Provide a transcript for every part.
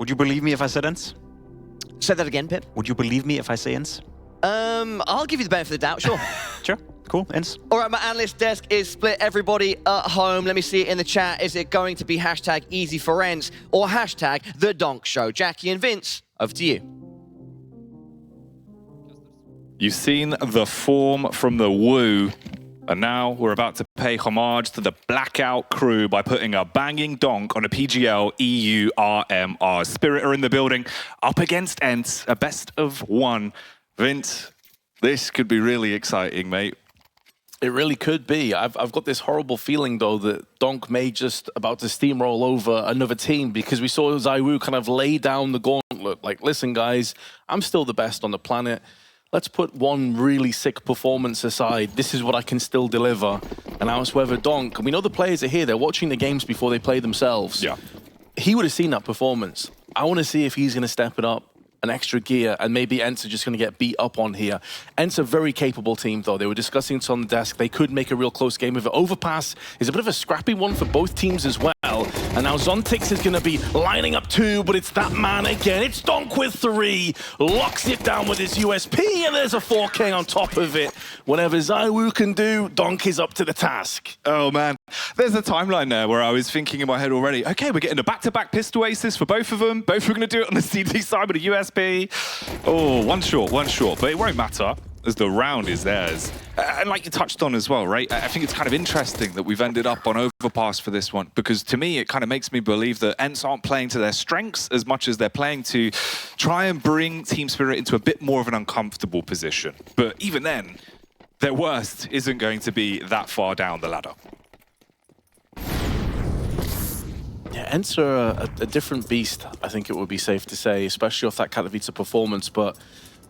Would you believe me if I said ENCE? Say that again, Pip. Would you believe me if I say ENCE? I'll give you the benefit of the doubt, sure. Sure. Cool. ENCE. All right, my analyst desk is split. Everybody at home, let me see it in the chat. Is it going to be hashtag easy for ENCE or hashtag the Donk Show? Jackie and Vince, over to you. You've seen the form from the Woo, and now we're about to pay homage to the Blackout crew by putting a banging donk on a PGL EU RMR. Spirit are in the building, up against ENCE, a best of one. Vince, this could be really exciting, mate. It really could be. I've got this horrible feeling, though, that Donk may just about to steamroll over another team, because we saw ZywOo kind of lay down the gauntlet. Like, listen, guys, I'm still the best on the planet. Let's put one really sick performance aside. This is what I can still deliver. And now it's whether Donk, we know the players are here. They're watching the games before they play themselves. Yeah. He would have seen that performance. I want to see if he's going to step it up an extra gear, and maybe ENCE are just going to get beat up on here. ENCE are a very capable team, though. They were discussing it on the desk. They could make a real close game of it. Overpass is a bit of a scrappy one for both teams as well. And now Zontix is going to be lining up 2, but it's that man again. It's Donk with 3. Locks it down with his USP, and there's a 4K on top of it. Whatever ZywOo can do, Donk is up to the task. Oh, man. There's a timeline there where I was thinking in my head already, okay, we're getting a back-to-back pistol aces for both of them. Both are going to do it on the CD side with a USP. Oh, one short, but it won't matter as the round is theirs. And like you touched on as well, right? I think it's kind of interesting that we've ended up on Overpass for this one, because to me, it kind of makes me believe that ENCE aren't playing to their strengths as much as they're playing to try and bring Team Spirit into a bit more of an uncomfortable position. But even then, their worst isn't going to be that far down the ladder. Yeah, ENCE are a different beast, I think it would be safe to say, especially off that Katowice performance. But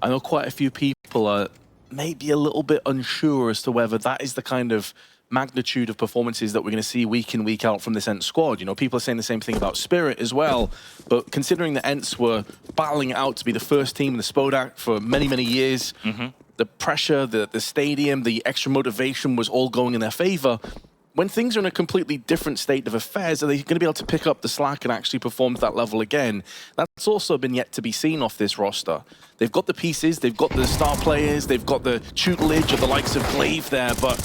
I know quite a few people are maybe a little bit unsure as to whether that is the kind of magnitude of performances that we're going to see week in, week out from this ENCE squad. You know, people are saying the same thing about Spirit as well. But considering that ENCE were battling it out to be the first team in the Spodak for many, many years, the pressure, the stadium, the extra motivation was all going in their favor. When things are in a completely different state of affairs, are they going to be able to pick up the slack and actually perform to that level again? That's also been yet to be seen off this roster. They've got the pieces, they've got the star players, they've got the tutelage of the likes of Glaive there, but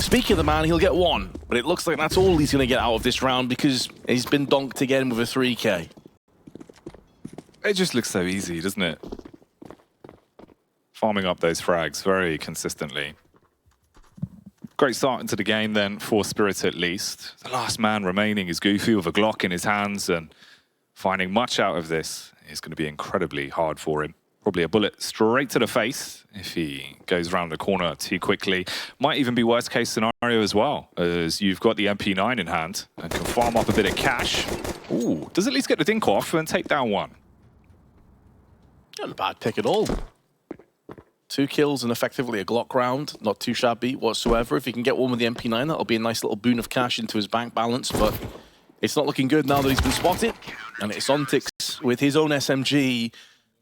speaking of the man, he'll get 1. But it looks like that's all he's going to get out of this round, because he's been donked again with a 3K. It just looks so easy, doesn't it? Farming up those frags very consistently. Great start into the game then for Spirit at least. The last man remaining is Goofy with a Glock in his hands, and finding much out of this is going to be incredibly hard for him. Probably a bullet straight to the face if he goes around the corner too quickly. Might even be worst case scenario as well, as you've got the MP9 in hand and can farm up a bit of cash. Ooh, does at least get the dink off and take down 1. Not a bad pick at all. 2 kills and effectively a Glock round. Not too shabby whatsoever. If he can get 1 with the MP9, that'll be a nice little boon of cash into his bank balance, but it's not looking good now that he's been spotted. And it's Zontix with his own SMG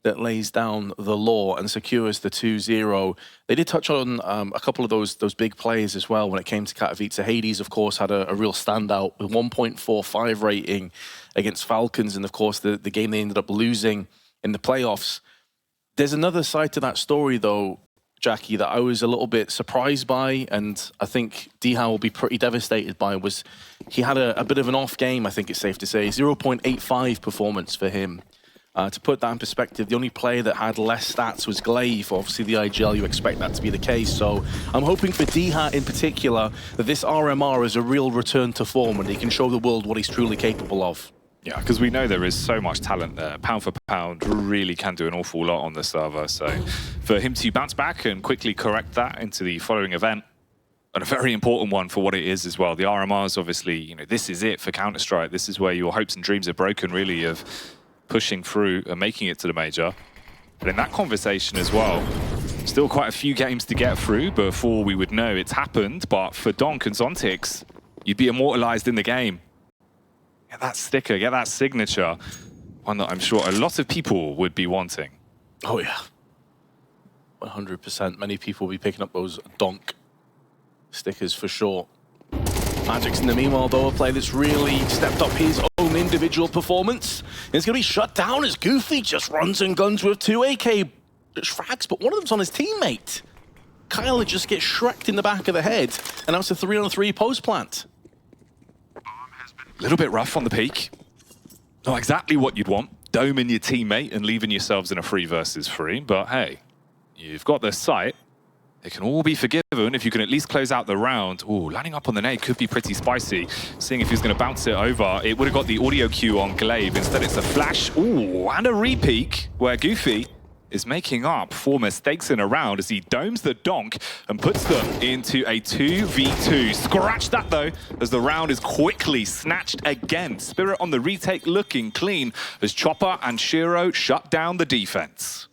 that lays down the law and secures the 2-0. They did touch on a couple of those big plays as well when it came to Katowice. Hades, of course, had a real standout with 1.45 rating against Falcons, and of course the game they ended up losing in the playoffs. There's another side to that story, though, Jackie, that I was a little bit surprised by, and I think Diha will be pretty devastated by, was he had a bit of an off game, I think it's safe to say. 0.85 performance for him. To put that in perspective, the only player that had less stats was Glaive. Obviously, the IGL, you expect that to be the case. So I'm hoping for Diha in particular that this RMR is a real return to form and he can show the world what he's truly capable of. Yeah, because we know there is so much talent there. Pound for pound, really can do an awful lot on the server. So for him to bounce back and quickly correct that into the following event, and a very important one for what it is as well. The RMRs, obviously, you know, this is it for Counter-Strike. This is where your hopes and dreams are broken, really, of pushing through and making it to the major. But in that conversation as well, still quite a few games to get through before we would know it's happened. But for Donk and Zontix, you'd be immortalized in the game. Get that sticker, get that signature. One that I'm sure a lot of people would be wanting. Oh, yeah. 100%. Many people will be picking up those Donk stickers for sure. Magic's in the meanwhile, though, a player that's really stepped up his own individual performance. It's going to be shut down as Goofy just runs and guns with 2 AK frags, but one of them's on his teammate. Kyler just gets shreked in the back of the head, and now it's a 3-on-3 post plant. A little bit rough on the peak. Not exactly what you'd want. Doming your teammate and leaving yourselves in a 3 versus 3, but hey, you've got the sight. It can all be forgiven if you can at least close out the round. Ooh, landing up on the nade could be pretty spicy. Seeing if he's going to bounce it over. It would have got the audio cue on Glaive. Instead, it's a flash. Ooh, and a re-peek where Goofy is making up for mistakes in a round as he domes the donk and puts them into a 2v2. Scratch that, though, as the round is quickly snatched again. Spirit on the retake looking clean as Chopper and Shiro shut down the defense.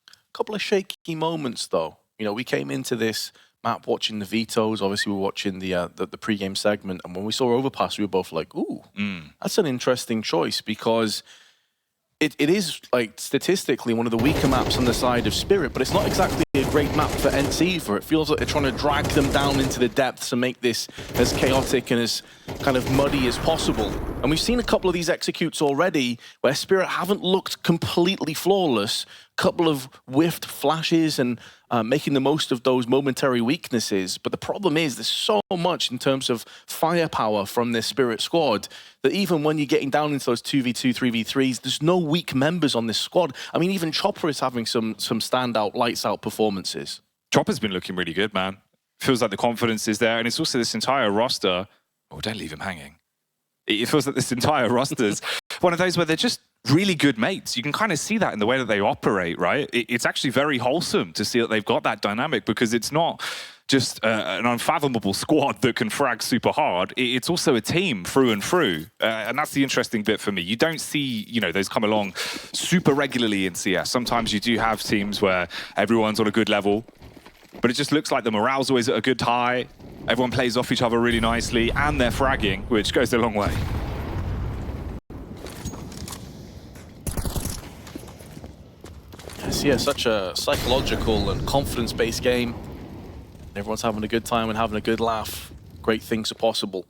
A couple of shaky moments, though. You know, we came into this map watching the vetoes. Obviously, we were watching the pre-game segment, and when we saw Overpass, we were both like, "Ooh, that's an interesting choice," because it is like statistically one of the weaker maps on the side of Spirit, but it's not exactly a great map for ENCE either. It feels like they're trying to drag them down into the depths and make this as chaotic and as kind of muddy as possible. And we've seen a couple of these executes already where Spirit haven't looked completely flawless. Couple of whiffed flashes and making the most of those momentary weaknesses. But the problem is there's so much in terms of firepower from this Spirit squad that even when you're getting down into those 2v2, 3v3s, there's no weak members on this squad. I mean, even Chopper is having some standout, lights out performances. Chopper's been looking really good, man. Feels like the confidence is there. And it's also this entire roster. Oh, don't leave him hanging. It feels like this entire roster's one of those where they're just really good mates. You can kind of see that in the way that they operate, right? It's actually very wholesome to see that they've got that dynamic because it's not just an unfathomable squad that can frag super hard. It's also a team through and through. And that's the interesting bit for me. You don't see, you know, those come along super regularly in CS. Sometimes you do have teams where everyone's on a good level, but it just looks like the morale's always at a good high. Everyone plays off each other really nicely and they're fragging, which goes a long way. Yeah, such a psychological and confidence-based game. Everyone's having a good time and having a good laugh. Great things are possible.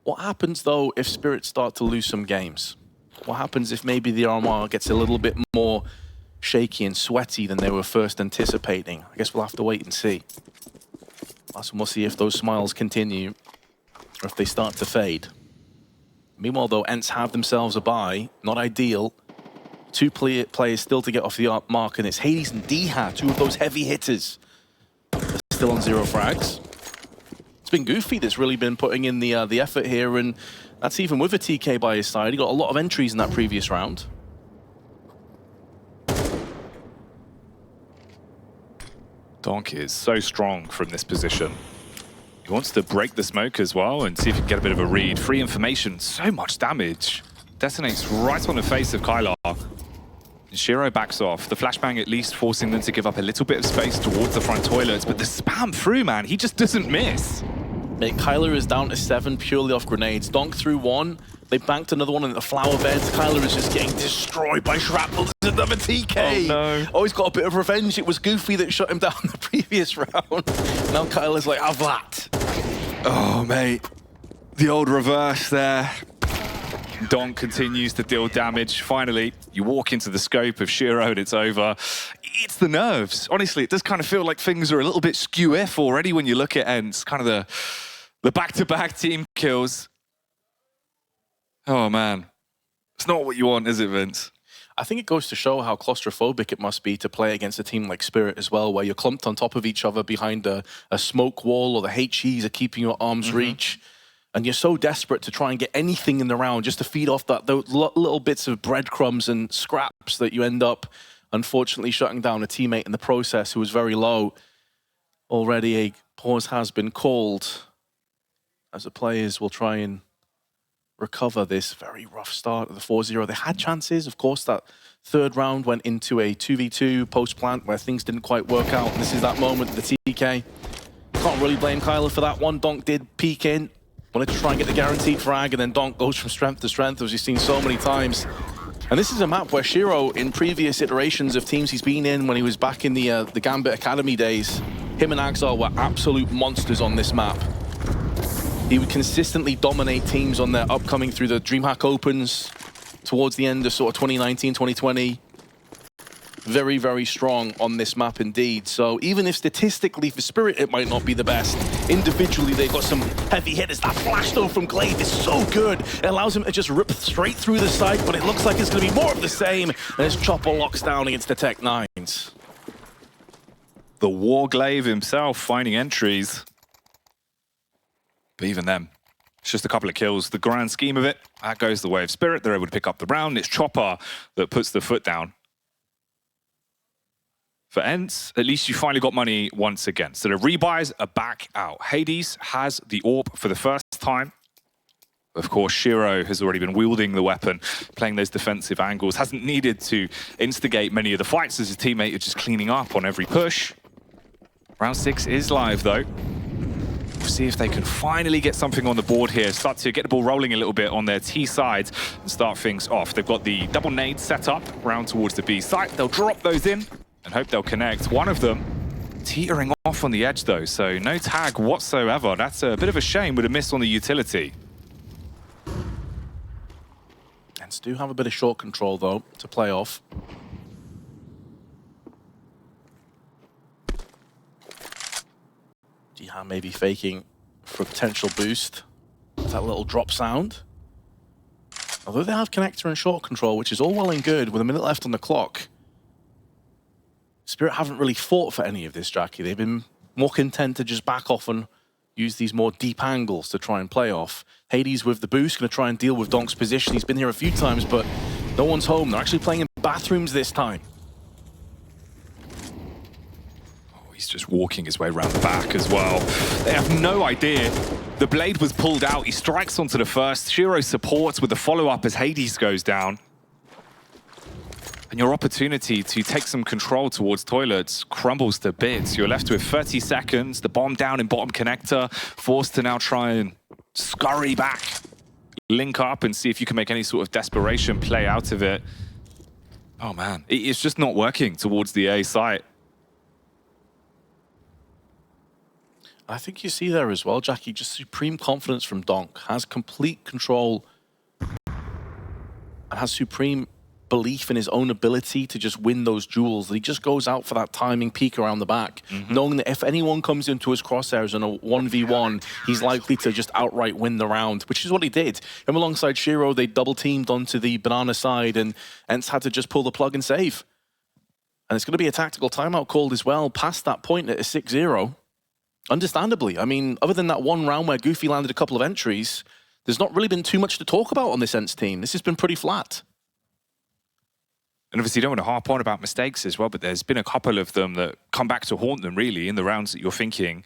What happens, though, if Spirit start to lose some games? What happens if maybe the RMR gets a little bit more shaky and sweaty than they were first anticipating? I guess we'll have to wait and see. That's when we'll see if those smiles continue or if they start to fade. Meanwhile, though, ENCE have themselves a bye. Not ideal. 2 players still to get off the mark, and it's Hades and Dha, 2 of those heavy hitters. They're still on 0 frags. It's been Goofy that's really been putting in the effort here, and that's even with a TK by his side. He got a lot of entries in that previous round. Donk is so strong from this position. He wants to break the smoke as well and see if he can get a bit of a read. Free information, so much damage. Detonates right on the face of Kyler. And Shiro backs off. The flashbang at least forcing them to give up a little bit of space towards the front toilets, but the spam through, man, he just doesn't miss. Mate, Kyler is down to 7 purely off grenades. Donk threw 1. They banked another one in the flower beds. Kyler is just getting destroyed by shrapnel. There's another TK. Oh, no. Oh, he's got a bit of revenge. It was Goofy that shut him down the previous round. Now Kyler's like, have that. Oh, mate. The old reverse there. Donk continues to deal damage. Finally, you walk into the scope of Shiro and it's over. It's the nerves. Honestly, it does kind of feel like things are a little bit skew-if already when you look at ENCE. Kind of the back-to-back team kills. Oh, man. It's not what you want, is it, Vince? I think it goes to show how claustrophobic it must be to play against a team like Spirit as well, where you're clumped on top of each other behind a smoke wall, or the HEs are keeping you at arm's reach. And you're so desperate to try and get anything in the round just to feed off those little bits of breadcrumbs and scraps that you end up, unfortunately, shutting down a teammate in the process who was very low. Already a pause has been called as the players will try and recover this very rough start of the 4-0. They had chances. Of course, that third round went into a 2v2 post-plant where things didn't quite work out. And this is that moment, the TK. Can't really blame Kyler for that one. Donk did peek in. Wanted to try and get the guaranteed frag, and then Donk goes from strength to strength, as you've seen so many times. And this is a map where Shiro, in previous iterations of teams he's been in, when he was back in the Gambit Academy days, him and Axar were absolute monsters on this map. He would consistently dominate teams on their upcoming through the DreamHack Opens towards the end of sort of 2019, 2020. Very, very strong on this map indeed. So even if statistically for Spirit it might not be the best, individually they've got some heavy hitters. That flash though from Glaive is so good. It allows him to just rip straight through the site, but it looks like it's going to be more of the same as Chopper locks down against the Tech 9s. The War Glaive himself finding entries. But even them, it's just a couple of kills. The grand scheme of it, that goes the way of Spirit. They're able to pick up the round. It's Chopper that puts the foot down. For ENCE, at least you finally got money once again. So the rebuys are back out. Hades has the AWP for the first time. Of course, Shiro has already been wielding the weapon, playing those defensive angles. Hasn't needed to instigate many of the fights as his teammate is just cleaning up on every push. Round 6 is live, though. We'll see if they can finally get something on the board here, start to get the ball rolling a little bit on their T side and start things off. They've got the double nades set up round towards the B site. They'll drop those in and hope they'll connect. One of them teetering off on the edge though, so no tag whatsoever. That's a bit of a shame with a miss on the utility. ENCE do have a bit of short control though to play off. Jihan maybe faking for a potential boost. That little drop sound. Although they have connector and short control, which is all well and good with a minute left on the clock. Spirit haven't really fought for any of this, Jackie. They've been more content to just back off and use these more deep angles to try and play off. Hades with the boost, going to try and deal with Donk's position. He's been here a few times, but no one's home. They're actually playing in bathrooms this time. Oh, he's just walking his way around the back as well. They have no idea. The blade was pulled out. He strikes onto the first. Shiro supports with the follow-up as Hades goes down. And your opportunity to take some control towards toilets crumbles to bits. You're left with 30 seconds, the bomb down in bottom connector, forced to now try and scurry back, link up and see if you can make any sort of desperation play out of it. Oh man, it's just not working towards the A site. I think you see there as well, Jackie, just supreme confidence from Donk. Has complete control and has supreme belief in his own ability to just win those duels. He just goes out for that timing peek around the back, knowing that if anyone comes into his crosshairs in a 1v1, he's likely to just outright win the round, which is what he did. And alongside Shiro, they double teamed onto the banana side, and ENCE had to just pull the plug and save. And it's going to be a tactical timeout called as well, past that point at a 6-0. Understandably. I mean, other than that one round where Goofy landed a couple of entries, there's not really been too much to talk about on this ENCE team. This has been pretty flat. And obviously you don't want to harp on about mistakes as well, but there's been a couple of them that come back to haunt them really in the rounds that you're thinking,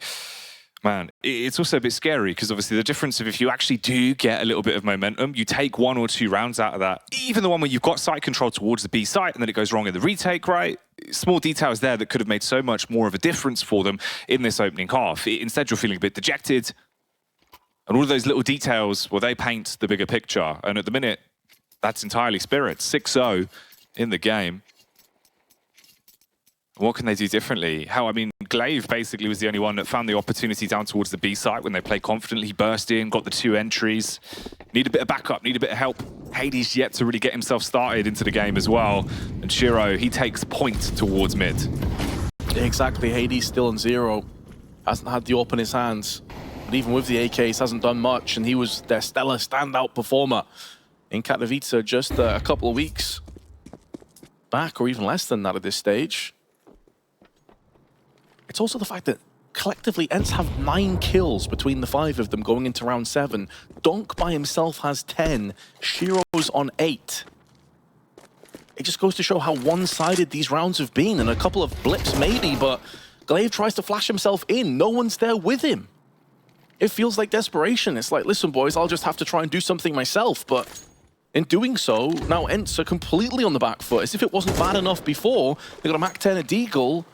man, it's also a bit scary because obviously the difference of if you actually do get a little bit of momentum, you take 1 or 2 rounds out of that, even the one where you've got site control towards the B site and then it goes wrong in the retake, right? Small details there that could have made so much more of a difference for them in this opening half. Instead, you're feeling a bit dejected. And all of those little details, well, they paint the bigger picture. And at the minute, that's entirely Spirit. 6-0. In the game. What can they do differently? I mean, Glaive basically was the only one that found the opportunity down towards the B site when they played confidently. He burst in, got the 2 entries. Need a bit of backup, need a bit of help. Hades yet to really get himself started into the game as well. And Shiro, he takes point towards mid. Yeah, exactly, Hades still on 0. Hasn't had the AWP in his hands. But even with the AKs, hasn't done much. And he was their stellar standout performer in Katowice just a couple of weeks back, or even less than that at this stage. It's also the fact that collectively ENCE have 9 kills between the 5 of them going into round 7. Donk by himself has 10. Shiro's on 8. It just goes to show how one-sided these rounds have been, and a couple of blips maybe, but Glaive tries to flash himself in. No one's there with him. It feels like desperation. It's like, listen boys, I'll just have to try and do something myself, but in doing so, now ENCE are completely on the back foot. As if it wasn't bad enough before. They got a MAC-10 at Deagle.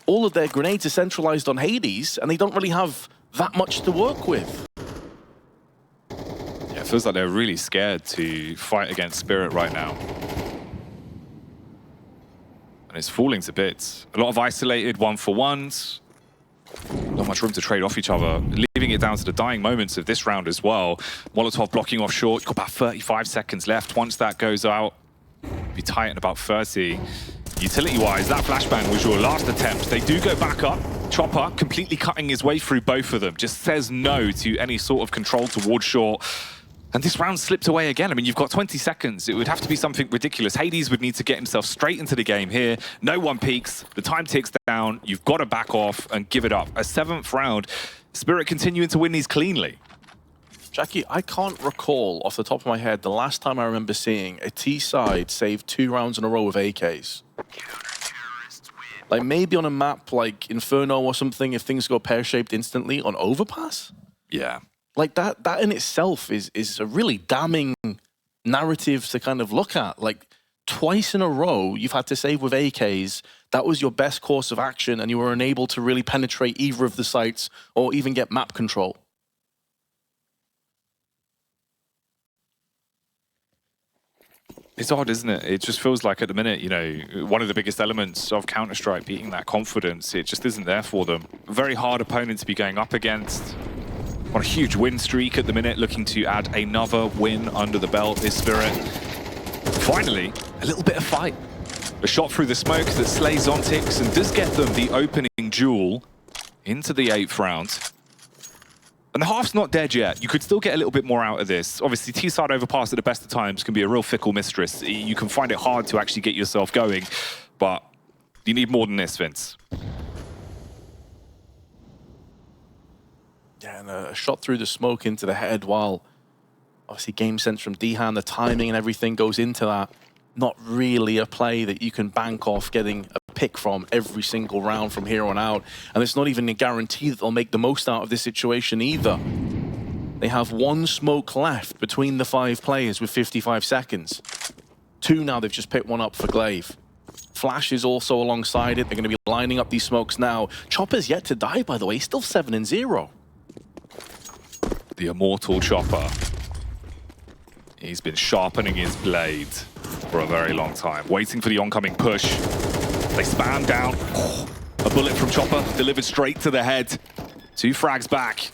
All of their grenades are centralized on Hades, and they don't really have that much to work with. Yeah, it feels like they're really scared to fight against Spirit right now. And it's falling to bits. A lot of isolated 1-for-1s. Not much room to trade off each other, leaving it down to the dying moments of this round as well. Molotov blocking off short. You've got about 35 seconds left. Once that goes out, be tight in about 30. Utility-wise, that flashbang was your last attempt. They do go back up. Chopper completely cutting his way through both of them. Just says no to any sort of control towards short. And this round slipped away again. I mean, you've got 20 seconds. It would have to be something ridiculous. Hades would need to get himself straight into the game here. No one peeks. The time ticks down. You've got to back off and give it up. A 7th round. Spirit continuing to win these cleanly. Jackie, I can't recall off the top of my head the last time I remember seeing a T side save 2 rounds in a row with AKs. Like maybe on a map like Inferno or something, if things go pear-shaped instantly on Overpass. Yeah. Like that in itself is a really damning narrative to kind of look at. Like twice in a row, you've had to save with AKs. That was your best course of action, and you were unable to really penetrate either of the sites or even get map control. It's odd, isn't it? It just feels like at the minute, you know, one of the biggest elements of Counter-Strike beating that confidence, it just isn't there for them. Very hard opponent to be going up against. On a huge win streak at the minute, looking to add another win under the belt is Spirit. Finally, a little bit of fight. A shot through the smoke that slays Ontix and does get them the opening duel into the 8th round. And the half's not dead yet. You could still get a little bit more out of this. Obviously, T-side overpass at the best of times can be a real fickle mistress. You can find it hard to actually get yourself going, but you need more than this, Vince. Yeah, and a shot through the smoke into the head while obviously game sense from Dehan, the timing and everything goes into that. Not really a play that you can bank off getting a pick from every single round from here on out. And it's not even a guarantee that they'll make the most out of this situation either. They have 1 smoke left between the 5 players with 55 seconds. 2 now, they've just picked 1 up for Glaive. Flash is also alongside it. They're going to be lining up these smokes now. Chopper's yet to die, by the way. He's still 7-0. The immortal Chopper. He's been sharpening his blade for a very long time, waiting for the oncoming push. They spam down. Oh, a bullet from Chopper delivered straight to the head. 2 frags back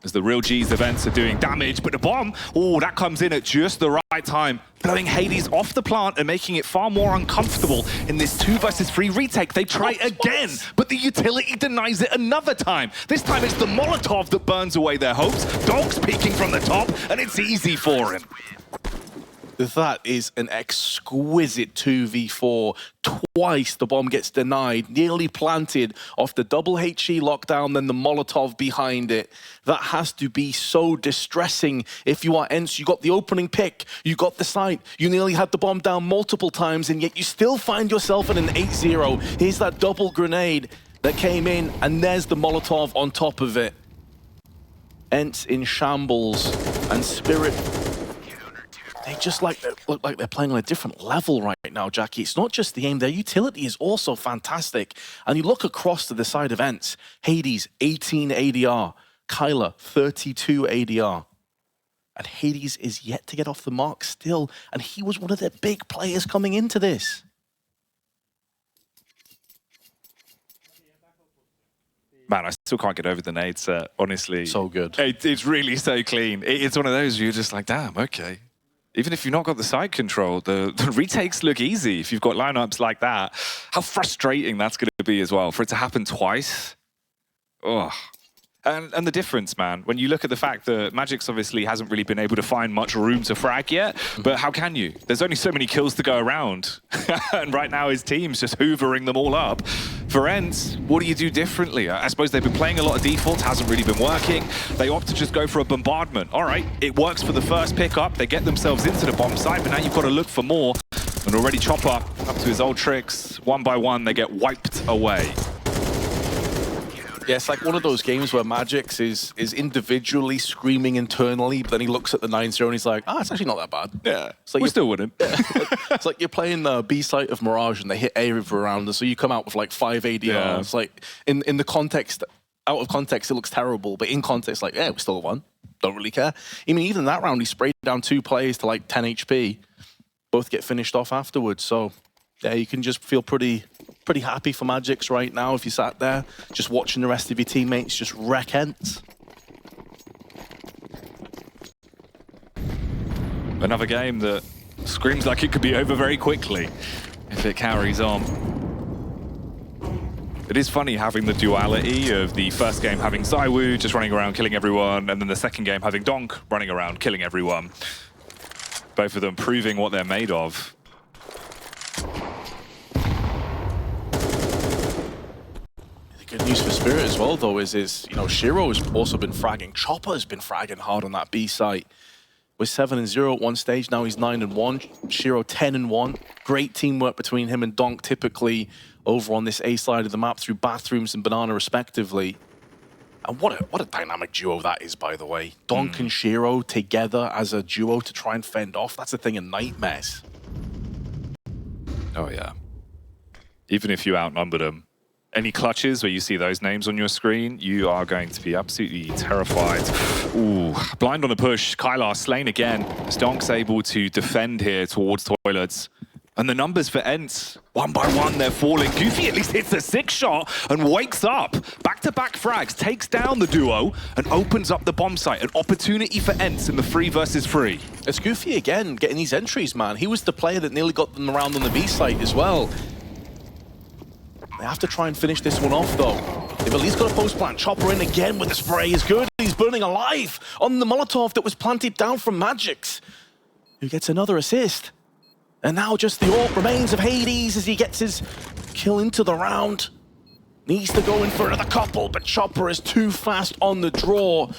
as the real G's events are doing damage, but the bomb, oh, that comes in at just the right time, blowing Hades off the plant and making it far more uncomfortable in this 2 versus 3 retake. They try again, but the utility denies it another time. This time it's the Molotov that burns away their hopes. Dog's peeking from the top, and it's easy for him. That is an exquisite 2v4. Twice the bomb gets denied, nearly planted off the double HE lockdown, then the Molotov behind it. That has to be so distressing if you are ENCE. You got the opening pick, you got the site, you nearly had the bomb down multiple times, and yet you still find yourself in an 8-0. Here's that double grenade that came in, and there's the Molotov on top of it. ENCE in shambles, and Spirit, they just look like they're playing on a different level right now, Jackie. It's not just the aim. Their utility is also fantastic. And you look across to the side of ENCE. Hades, 18 ADR. Kyler, 32 ADR. And Hades is yet to get off the mark still. And he was one of their big players coming into this. Man, I still can't get over the nade set, honestly. So good. It's really so clean. It's one of those where you're just like, damn, okay. Even if you've not got the side control, the retakes look easy if you've got lineups like that. How frustrating that's going to be as well, for it to happen twice. Oh. And the difference, man, when you look at the fact that Magic's obviously hasn't really been able to find much room to frag yet, but how can you? There's only so many kills to go around. And right now his team's just hoovering them all up. For ENCE, what do you do differently? I suppose they've been playing a lot of defaults, hasn't really been working. They opt to just go for a bombardment. All right, it works for the first pickup. They get themselves into the bomb site, but now you've got to look for more. And already Chopper, up to his old tricks, 1 by 1, they get wiped away. Yeah, it's like one of those games where Magix is individually screaming internally, but then he looks at the 9-0 and he's like, it's actually not that bad. Yeah, it's like we're still winning. It's like you're playing the B site of Mirage and they hit A for a round, and so you come out with like 5 ADR. Yeah. It's like, in the context, out of context, it looks terrible, but in context, like, yeah, we still won. Don't really care. I mean, even that round, he sprayed down 2 players to like 10 HP. Both get finished off afterwards, so Yeah, you can just feel pretty happy for Magix right now if you sat there just watching the rest of your teammates just wreck ENCE. Another game that screams like it could be over very quickly if it carries on. It is funny having the duality of the first game having ZywOo just running around killing everyone, and then the second game having Donk running around killing everyone. Both of them proving what they're made of. The good news for Spirit as well, though, is you know, Shiro has also been fragging. Chopper has been fragging hard on that B site. Was 7-0 at one stage, now he's 9-1. Shiro 10-1. Great teamwork between him and Donk, typically over on this A side of the map through Bathrooms and Banana, respectively. And what a dynamic duo that is, by the way. Donk and Shiro together as a duo to try and fend off. That's a thing of nightmares. Oh, yeah. Even if you outnumber them, any clutches where you see those names on your screen, you are going to be absolutely terrified. Ooh, blind on the push. Kylar slain again. As Donk's able to defend here towards toilets. And the numbers for ENCE, one by one, they're falling. Goofy at least hits a 6 shot and wakes up. Back-to-back frags, takes down the duo and opens up the bomb site. An opportunity for ENCE in the 3 versus 3. It's Goofy again, getting these entries, man. He was the player that nearly got them around on the B site as well. They have to try and finish this one off, though. They've at least got a post-plant. Chopper in again with the spray is good. He's burning alive on the Molotov that was planted down from Magix, who gets another assist. And now just the AWP remains of Hades as he gets his kill into the round. Needs to go in for another couple, but Chopper is too fast on the draw.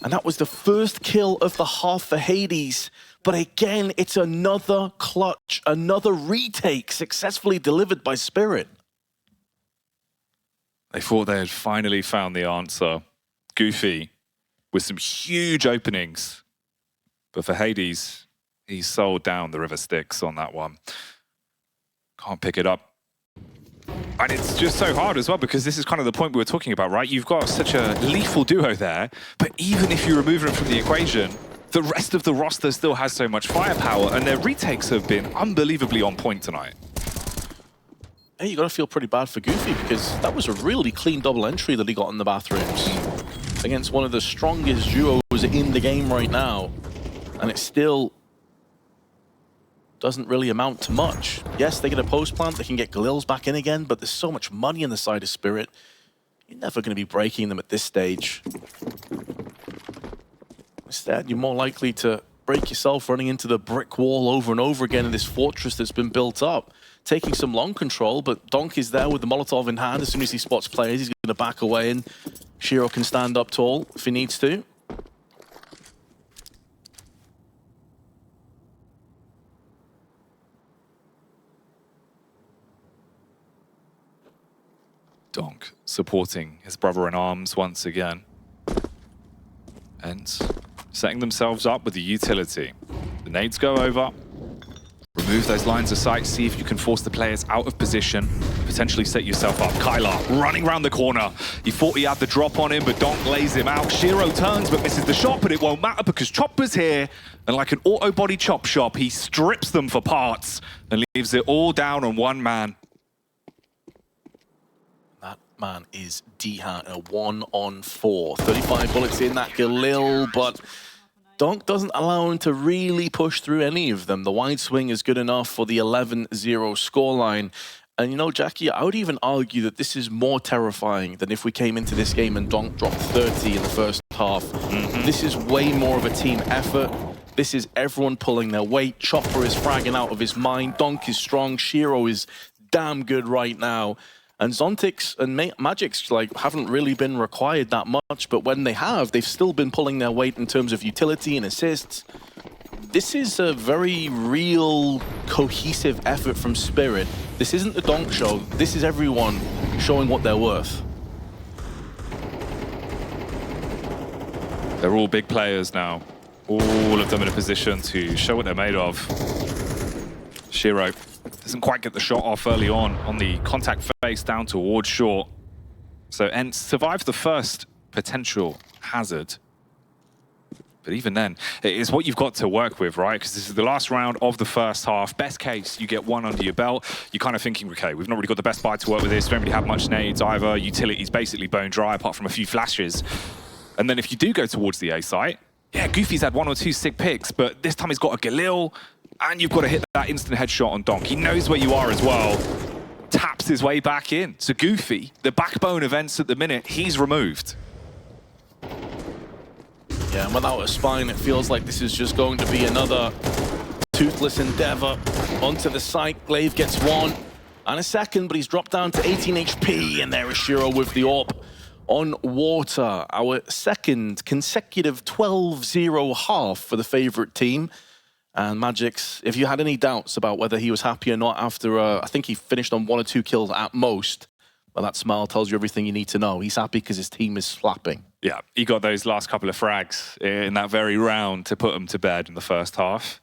And that was the first kill of the half for Hades. But again, it's another clutch, another retake successfully delivered by Spirit. They thought they had finally found the answer. Goofy with some huge openings. But for Hades, he sold down the River Styx on that one. Can't pick it up. And it's just so hard as well, because this is kind of the point we were talking about, right? You've got such a lethal duo there, but even if you remove them from the equation, the rest of the roster still has so much firepower, and their retakes have been unbelievably on point tonight. Hey, you got to feel pretty bad for Goofy, because that was a really clean double entry that he got in the Bathrooms against one of the strongest duos in the game right now. And it still doesn't really amount to much. Yes, they get a post plant, they can get Galil's back in again, but there's so much money on the side of Spirit. You're never going to be breaking them at this stage. Instead, you're more likely to break yourself running into the brick wall over and over again in this fortress that's been built up. Taking some long control, but Donk is there with the Molotov in hand. As soon as he spots players, he's going to back away, and Shiro can stand up tall if he needs to. Donk supporting his brother in arms once again. And setting themselves up with the utility. The nades go over. Remove those lines of sight, see if you can force the players out of position, potentially set yourself up. Kylar running around the corner. He thought he had the drop on him, but Donk lays him out. Shiro turns, but misses the shot, but it won't matter because Chopper's here. And like an auto body chop shop, he strips them for parts and leaves it all down on one man. That man is D-Hat, a 1-on-4. 35 bullets in that Galil, but Donk doesn't allow him to really push through any of them. The wide swing is good enough for the 11-0 scoreline. And you know, Jackie, I would even argue that this is more terrifying than if we came into this game and Donk dropped 30 in the first half. This is way more of a team effort. This is everyone pulling their weight. Chopper is fragging out of his mind. Donk is strong. Shiro is damn good right now. And Zontix and Magix haven't really been required that much, but when they have, they've still been pulling their weight in terms of utility and assists. This is a very real, cohesive effort from Spirit. This isn't the Donk show. This is everyone showing what they're worth. They're all big players now. All of them in a position to show what they're made of. Shiro doesn't quite get the shot off early on the contact face down towards short. So ENCE survived the first potential hazard. But even then, it's what you've got to work with, right? Because this is the last round of the first half. Best case, you get one under your belt. You're kind of thinking, okay, we've not really got the best buy to work with this. We don't really have much nades either. Utility's basically bone dry, apart from a few flashes. And then if you do go towards the A site, yeah, Goofy's had 1 or 2 sick picks, but this time he's got a Galil, and you've got to hit that instant headshot on Donk. He knows where you are as well. Taps his way back in. So Goofy, the backbone of ENCE at the minute, he's removed. Yeah, and without a spine, it feels like this is just going to be another toothless endeavor. Onto the site, Glaive gets 1 and a second, but he's dropped down to 18 HP, and there is Shiro with the AWP on water. Our second consecutive 12-0 half for the favorite team. And Magix, if you had any doubts about whether he was happy or not after, I think he finished on 1 or 2 kills at most, well, that smile tells you everything you need to know. He's happy because his team is slapping. Yeah, he got those last couple of frags in that very round to put him to bed in the first half.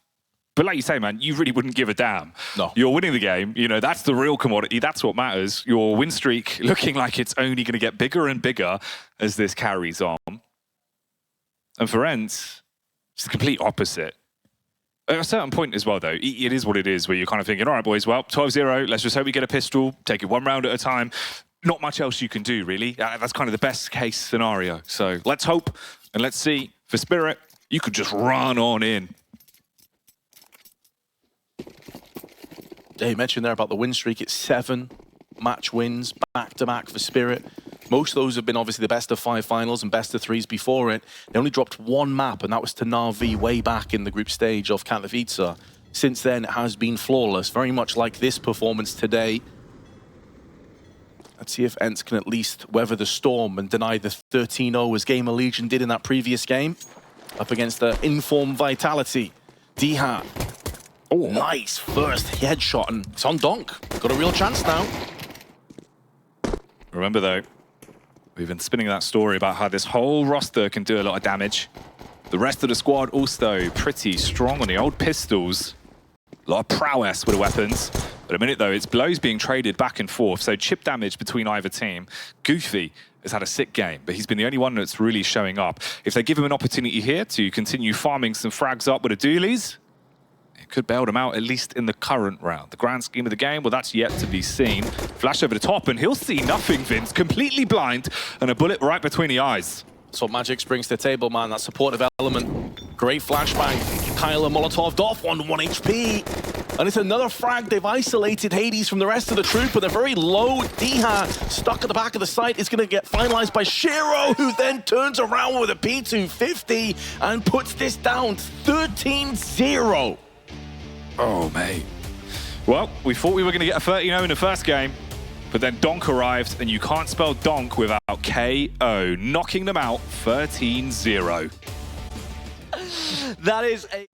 But like you say, man, you really wouldn't give a damn. No. You're winning the game. You know, that's the real commodity. That's what matters. Your win streak looking like it's only going to get bigger and bigger as this carries on. And for ENCE, it's the complete opposite. At a certain point as well, though, it is what it is, where you're kind of thinking, all right, boys, well, 12-0, let's just hope we get a pistol, take it 1 round at a time. Not much else you can do, really. That's kind of the best case scenario. So let's hope and let's see. For Spirit, you could just run on in. Yeah, you mentioned there about the win streak. It's 7 match wins back-to-back for Spirit. Most of those have been obviously the best of 5 finals and best of 3s before it. They only dropped 1 map, and that was to Na'Vi way back in the group stage of Katowice. Since then, it has been flawless, very much like this performance today. Let's see if ENCE can at least weather the storm and deny the 13-0 as GamerLegion did in that previous game. Up against the informed Vitality. Diha. Oh, nice first headshot, and it's on Donk. Got a real chance now. Remember, though, we've been spinning that story about how this whole roster can do a lot of damage. The rest of the squad also pretty strong on the old pistols. A lot of prowess with the weapons. But a minute, though, it's blows being traded back and forth. So chip damage between either team. Goofy has had a sick game, but he's been the only one that's really showing up. If they give him an opportunity here to continue farming some frags up with the dualies, it could bail them out, at least in the current round. The grand scheme of the game, well, that's yet to be seen. Flash over the top, and he'll see nothing, Vince. Completely blind, and a bullet right between the eyes. That's what Magix brings to the table, man. That supportive element. Great flashbang. Kyler Molotov'd off on 1 HP. And it's another frag. They've isolated Hades from the rest of the troop, but they're very low. Diha, stuck at the back of the site, is going to get finalized by Shiro, who then turns around with a P250 and puts this down 13-0. Oh, mate. Well, we thought we were going to get a 13-0 in the first game, but then Donk arrived, and you can't spell Donk without KO, knocking them out 13-0. That is a...